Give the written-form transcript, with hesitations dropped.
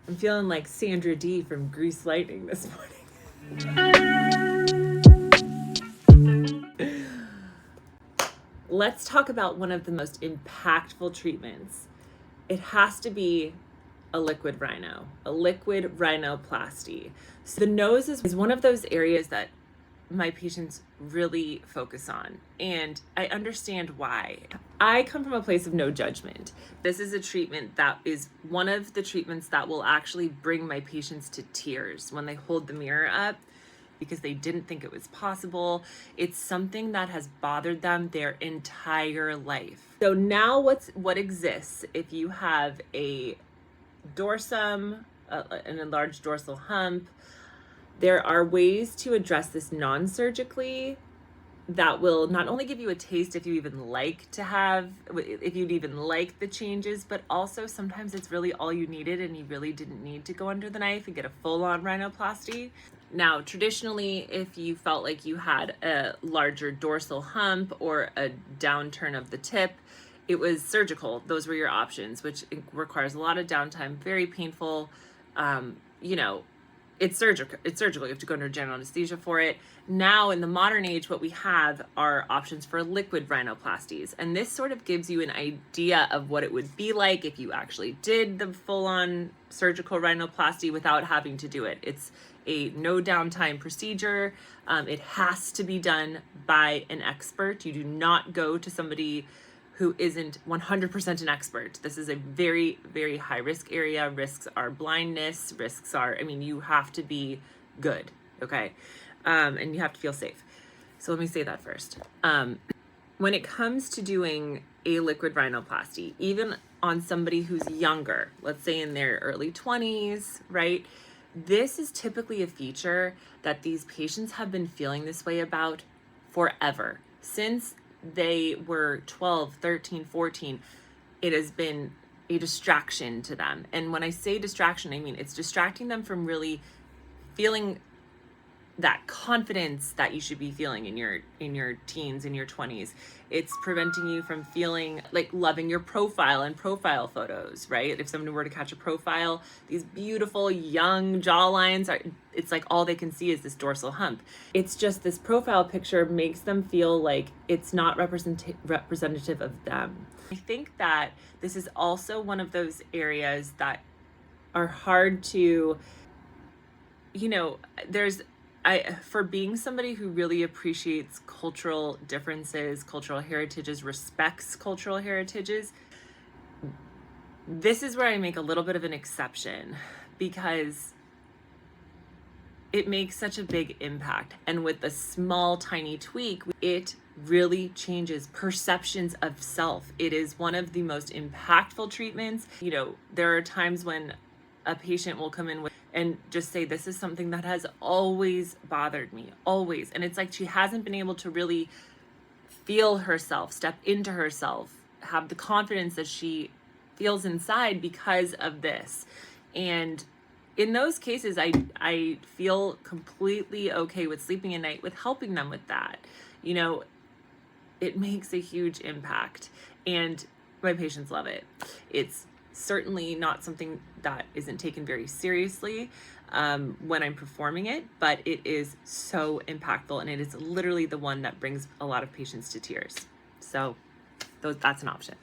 I'm feeling like Sandra D from Grease Lightning this morning. Let's talk about one of the most impactful treatments. It has to be a liquid rhinoplasty. So the nose is one of those areas that my patients really focus on, and I understand why. I come from a place of no judgment. This is a treatment that is one of the treatments that will actually bring my patients to tears when they hold the mirror up because they didn't think it was possible. It's something that has bothered them their entire life. So now what exists if you have a dorsum, an enlarged dorsal hump? There are ways to address this non-surgically that will not only give you a taste if you'd even like the changes, but also sometimes it's really all you needed and you really didn't need to go under the knife and get a full-on rhinoplasty. Now, traditionally, if you felt like you had a larger dorsal hump or a downturn of the tip, it was surgical. Those were your options, which requires a lot of downtime, very painful. It's surgical. You have to go under general anesthesia for it. Now, in the modern age, what we have are options for liquid rhinoplasties. And this sort of gives you an idea of what it would be like if you actually did the full-on surgical rhinoplasty without having to do it. It's a no downtime procedure. It has to be done by an expert. You do not go to somebody who isn't 100% an expert. This is a very, very high risk area. Risks are blindness, you have to be good, okay? And you have to feel safe. So let me say that first. When it comes to doing a liquid rhinoplasty, even on somebody who's younger, let's say in their early 20s, right? This is typically a feature that these patients have been feeling this way about forever. Since they were 12, 13, 14, it has been a distraction to them. And when I say distraction, I mean it's distracting them from really feeling that confidence that you should be feeling in your teens, in your 20s. It's preventing you from feeling like loving your profile and profile photos, right? If someone were to catch a profile, these beautiful young jawlines it's like all they can see is this dorsal hump. It's just this profile picture makes them feel like it's not representative of them. I think that this is also one of those areas that are hard to, for being somebody who really appreciates cultural differences, cultural heritages, respects cultural heritages, this is where I make a little bit of an exception because it makes such a big impact. And with a small, tiny tweak, it really changes perceptions of self. It is one of the most impactful treatments. There are times when a patient will come in and just say, this is something that has always bothered me, always. And it's like she hasn't been able to really feel herself, step into herself, have the confidence that she feels inside because of this. And in those cases, I feel completely okay with sleeping at night with helping them with that. It makes a huge impact and my patients love it. It's certainly not something that isn't taken very seriously when I'm performing it, but it is so impactful and it is literally the one that brings a lot of patients to tears. So that's an option.